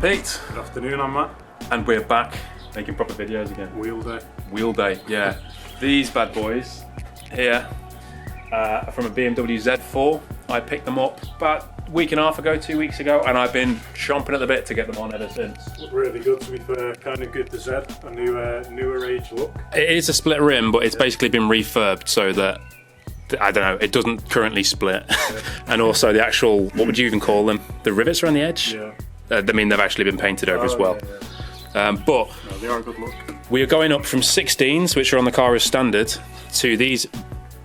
Pete. Good afternoon, I'm Matt. And we're back making proper videos again. Wheel day. Wheel day, yeah. These bad boys here are from a BMW Z4. I picked them up about a week and a half ago, 2 weeks ago, and I've been chomping at the bit to get them on ever since. Look really good, to be fair. Kind of good to Z, a newer age look. It is a split rim, but it's basically been refurbed so that, I don't know, it doesn't currently split. Yeah. And also the actual, what would you even call them? The rivets around the edge? Yeah. I mean, they've actually been painted over as well. Yeah. But no, they are a good look. We are going up from 16s, which are on the car as standard, to these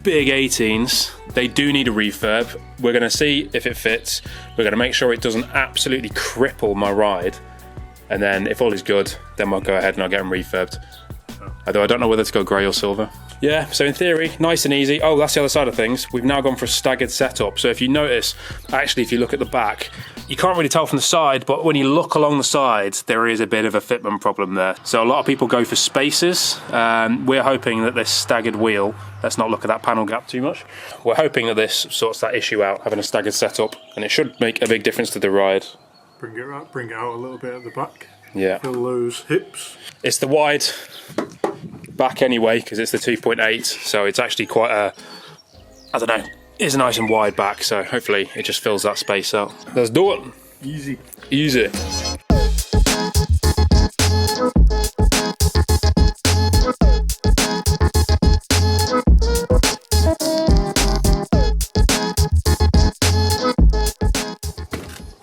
big 18s. They do need a refurb. We're going to see if it fits. We're going to make sure it doesn't absolutely cripple my ride. And then if all is good, then we'll go ahead and I'll get them refurbed. Although I don't know whether to go grey or silver. Yeah, so in theory, nice and easy. Oh, that's the other side of things. We've now gone for a staggered setup. So if you notice, actually, if you look at the back, you can't really tell from the side, but when you look along the sides, there is a bit of a fitment problem there. So a lot of people go for spacers. We're hoping that this staggered wheel, let's not look at that panel gap too much. We're hoping that this sorts that issue out, having a staggered setup, and it should make a big difference to the ride. Bring it out a little bit at the back. Yeah. Fill those hips. It's the wide back anyway, because it's the 2.8, so it's actually quite a, I don't know, it's a nice and wide back, so hopefully it just fills that space out. Let's do it. Easy. Easy.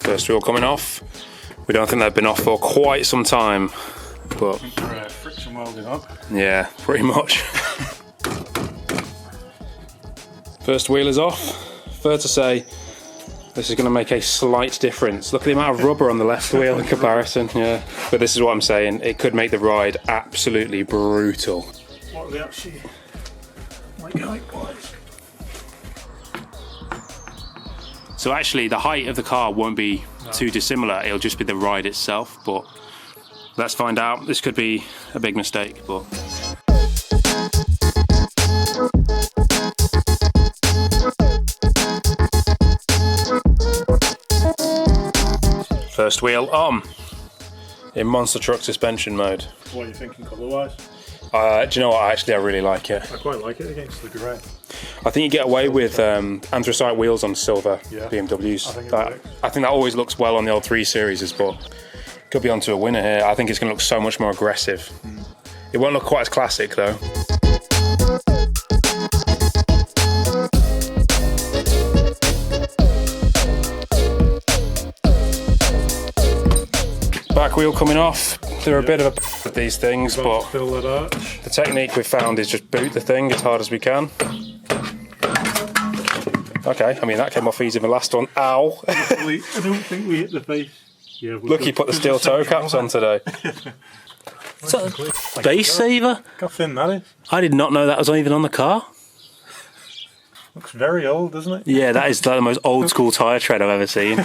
First wheel coming off. We don't think they've been off for quite some time, but friction welding on. Yeah, pretty much. First wheel is off. Fair to say, this is going to make a slight difference. Look at the amount of rubber on the left wheel in comparison. Yeah, but this is what I'm saying. It could make the ride absolutely brutal. What are they actually like height-wise? So actually, the height of the car won't be too dissimilar. It'll just be the ride itself. But let's find out. This could be a big mistake, but. First wheel on, in monster truck suspension mode. What are you thinking colour-wise? Do you know what? Actually, I really like it. I quite like it against the grey. I think you get away with anthracite wheels on silver BMWs. I think that always looks well on the old 3 Series, but could be onto a winner here. I think it's going to look so much more aggressive. It won't look quite as classic though. Back wheel coming off. They're a bit of a with these things, but fill that arch. The technique we've found is just boot the thing as hard as we can. Okay, I mean that came off easy than the last one. Ow! I don't think we hit the face. Yeah, look, you put the steel toe caps on today. Is that a space saver? Look how thin that is. I did not know that was even on the car. Looks very old, doesn't it? Yeah, that is like the most old school tyre tread I've ever seen.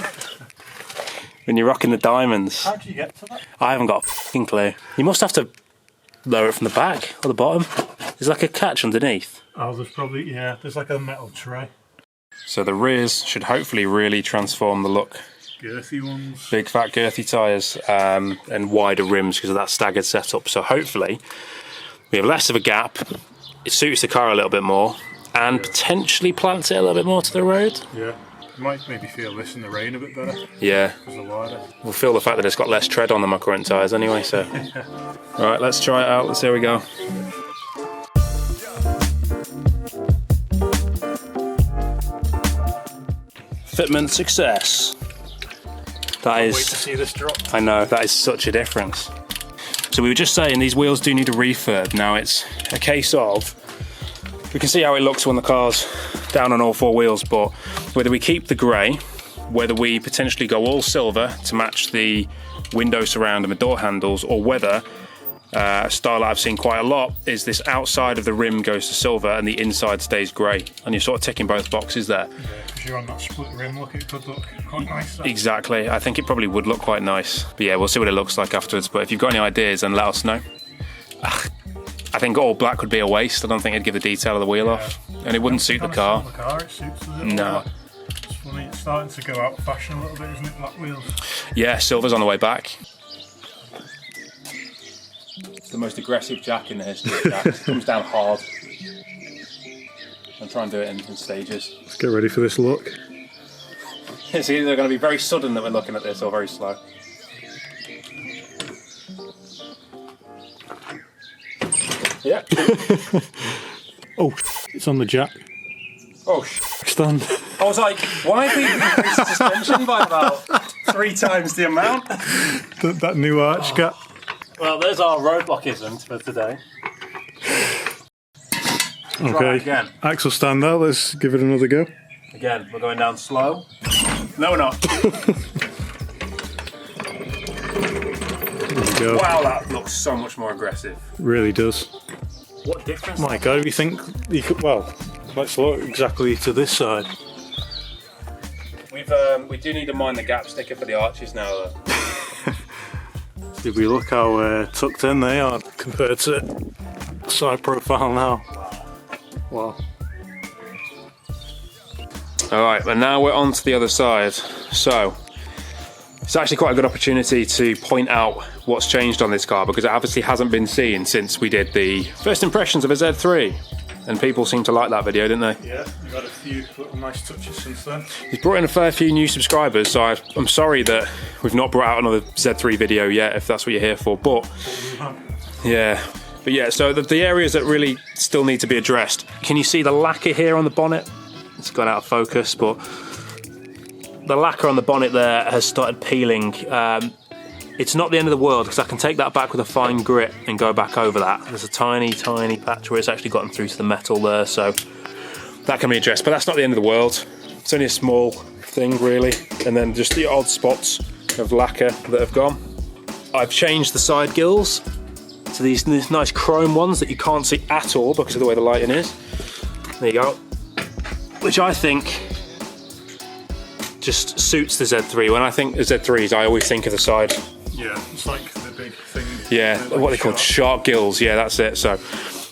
When you're rocking the diamonds. How did you get to that? I haven't got a fucking clue. You must have to lower it from the back or the bottom. There's like a catch underneath. Oh, there's probably, yeah, there's like a metal tray. So the rears should hopefully really transform the look. Girthy ones. Big fat girthy tyres and wider rims because of that staggered setup. So hopefully we have less of a gap. It suits the car a little bit more and potentially plants it a little bit more to the road. Yeah. You might maybe feel this in the rain a bit better. Yeah. Because the wider. We'll feel the fact that it's got less tread on than my current tyres anyway, so. Alright, let's try it out. Let's see how we go. Fitment success. That is. Wait to see this drop. I know, that is such a difference. So we were just saying these wheels do need a refurb. Now it's a case of, we can see how it looks when the car's down on all 4 wheels, but whether we keep the grey, whether we potentially go all silver to match the window surround and the door handles, or whether a style that I've seen quite a lot is this outside of the rim goes to silver and the inside stays grey, and you're sort of ticking both boxes there. Yeah, because you're on that split rim look, it could look quite nice. Then. Exactly, I think it probably would look quite nice. But yeah, we'll see what it looks like afterwards, but if you've got any ideas then let us know. I think all black would be a waste. I don't think it'd give the detail of the wheel off, and it wouldn't suit the car. It suits, does it? No. It's funny, it's starting to go out of fashion a little bit, isn't it? Black wheels. Yeah, silver's on the way back. It's the most aggressive jack in the history of jacks. It comes down hard. And try and do it in stages. Let's get ready for this look. It's either going to be very sudden that we're looking at this or very slow. Yeah. Oh, it's on the jack. Oh, Stand. I was like, why have we increased the suspension by about 3 times the amount? That new arch gap. Well, there's our roadblockism for today. Okay, again. axle stand out, let's give it another go. Again, we're going down slow. No, we're not. There we go. Wow, that looks so much more aggressive. Really does. What difference? My God, if you think you could, well, let's look exactly to this side. We do need to mind the gap sticker for the arches now, though. If we look how tucked in they are compared to side profile now. Wow. Alright, and now we're on to the other side. So, it's actually quite a good opportunity to point out what's changed on this car, because it obviously hasn't been seen since we did the first impressions of a Z3. And people seem to like that video, didn't they? Yeah, you've had a few little nice touches since then. He's brought in a fair few new subscribers, so I'm sorry that we've not brought out another Z3 video yet, if that's what you're here for, but yeah. But yeah, so the areas that really still need to be addressed. Can you see the lacquer here on the bonnet? It's gone out of focus, but the lacquer on the bonnet there has started peeling. It's not the end of the world, because I can take that back with a fine grit and go back over that. There's a tiny, tiny patch where it's actually gotten through to the metal there, so that can be addressed, but that's not the end of the world. It's only a small thing, really, and then just the odd spots of lacquer that have gone. I've changed the side gills to these nice chrome ones that you can't see at all because of the way the lighting is. There you go. Which I think just suits the Z3. When I think of Z3s, I always think of the side. Yeah, it's like the big thing. Yeah, like what they call shark gills. Yeah, that's it. So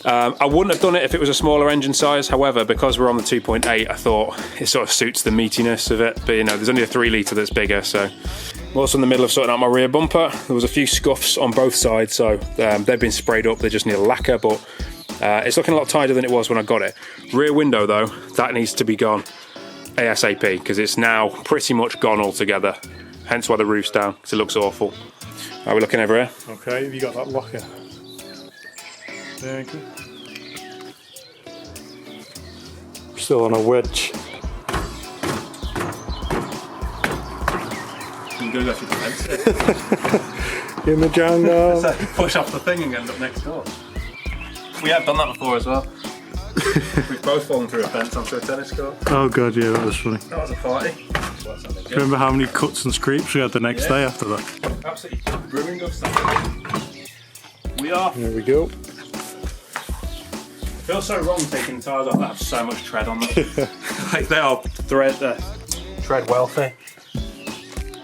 I wouldn't have done it if it was a smaller engine size. However, because we're on the 2.8, I thought it sort of suits the meatiness of it. But you know, there's only a 3 litre that's bigger. So I'm also in the middle of sorting out my rear bumper. There was a few scuffs on both sides, so they've been sprayed up. They just need a lacquer, but it's looking a lot tighter than it was when I got it. Rear window though, that needs to be gone ASAP, because it's now pretty much gone altogether. Hence why the roof's down, because it looks awful. Are we looking over here? Okay, have you got that locker? There you go. Still on a wedge. You go through the fence. In the jungle. So push off the thing and end up next door. We have done that before as well. We've both fallen through a fence onto a tennis court. Oh God, yeah, that was funny. That was a party. Remember how many cuts and scrapes we had the next day after that? Absolutely ruined us. We are. There we go. It feels so wrong taking the tyres off that have so much tread on them. Like they are tread wealthy.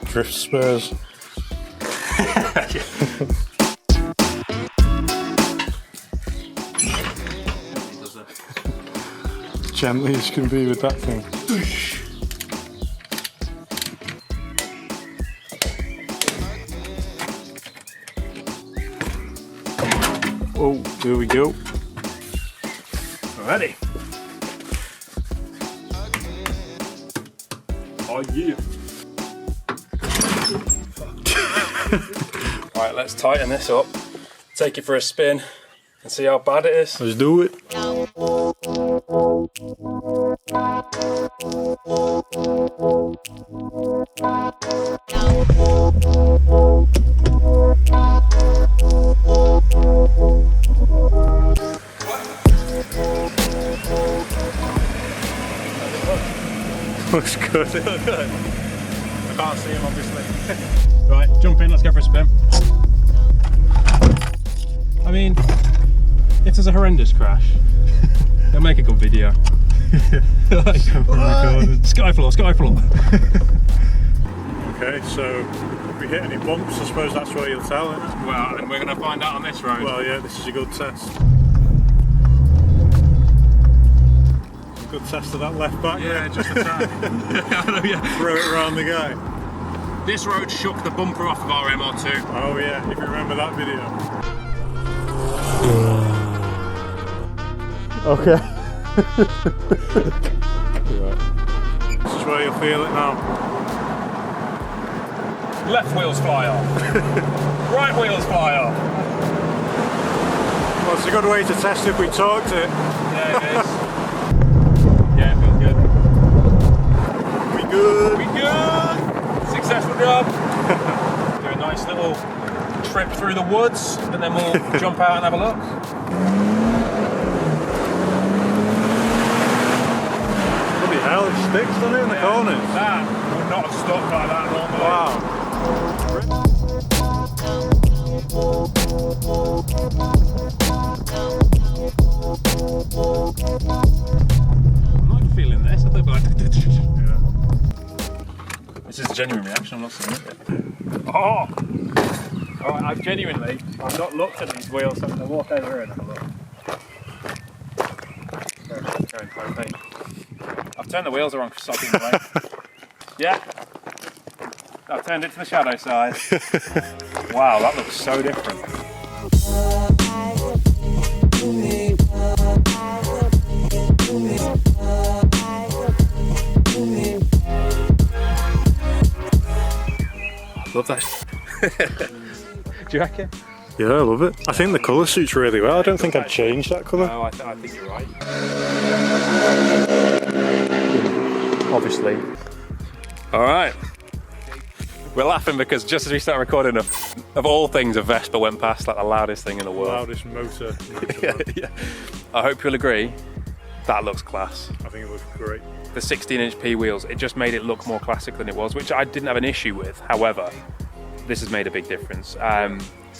Drift spurs. Gently as can be with that thing. Oh, there we go. Alrighty. Oh yeah. Right, let's tighten this up, take it for a spin, and see how bad it is. Let's do it. Looks good. I can't see him, obviously. Right, jump in, let's go for a spin. I mean, if there's a horrendous crash, they'll make a good video. Like, Skyfloor. Okay, so if we hit any bumps, I suppose that's where you'll tell, isn't it? Well, and we're going to find out on this road. Well, yeah, this is a good test. Good test of that left back. Yeah, just a tad. Throw it around the guy. This road shook the bumper off of our MR2. Oh yeah, if you remember that video. Okay. Right. This is where you'll feel it now. Left wheels fly off. Right wheels fly off. Well, it's a good way to test if we torqued it. Yeah, it is. Yeah, it feels good. We good. We good. Successful job. Do a nice little trip through the woods, and then we'll jump out and have a look. Bloody hell, it sticks, doesn't it, in the corners? That would not have stuck like that normally. Wow. I'm not feeling this. I thought like Yeah. this is a genuine reaction. I'm not saying it. Oh! Alright, I've not looked at these wheels, so I'm going to walk over here and have a look. I've turned the wheels around for stopping the way. Yeah. I've turned it to the shadow side. Wow, that looks so different. Love that. Do you reckon? Yeah, I love it. I think the colour suits really well. I don't think I'd change that colour. No, I think you're right. Obviously. Alright. We're laughing because just as we start recording, of all things, a Vespa went past like the loudest thing in the world. Loudest motor. Yeah. I hope you'll agree, that looks class. I think it looks great. The 16-inch P wheels, it just made it look more classic than it was, which I didn't have an issue with. However, this has made a big difference.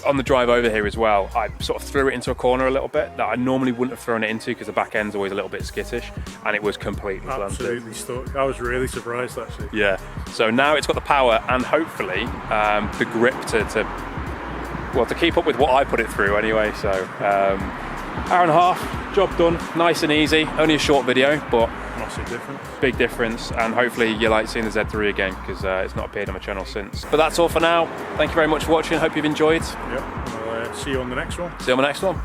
On the drive over here as well, I sort of threw it into a corner a little bit that I normally wouldn't have thrown it into because the back end's always a little bit skittish, and it was completely planted. Absolutely stuck. I was really surprised actually. Yeah. So now it's got the power and hopefully the grip to keep up with what I put it through anyway. So hour and a half, job done, nice and easy. Only a short video, but Massive difference. big difference, and hopefully you like seeing the Z3 again because it's not appeared on my channel since. But that's all for now. Thank you very much for watching. Hope you've enjoyed. Yep. I'll see you on the next one. See you on the next one.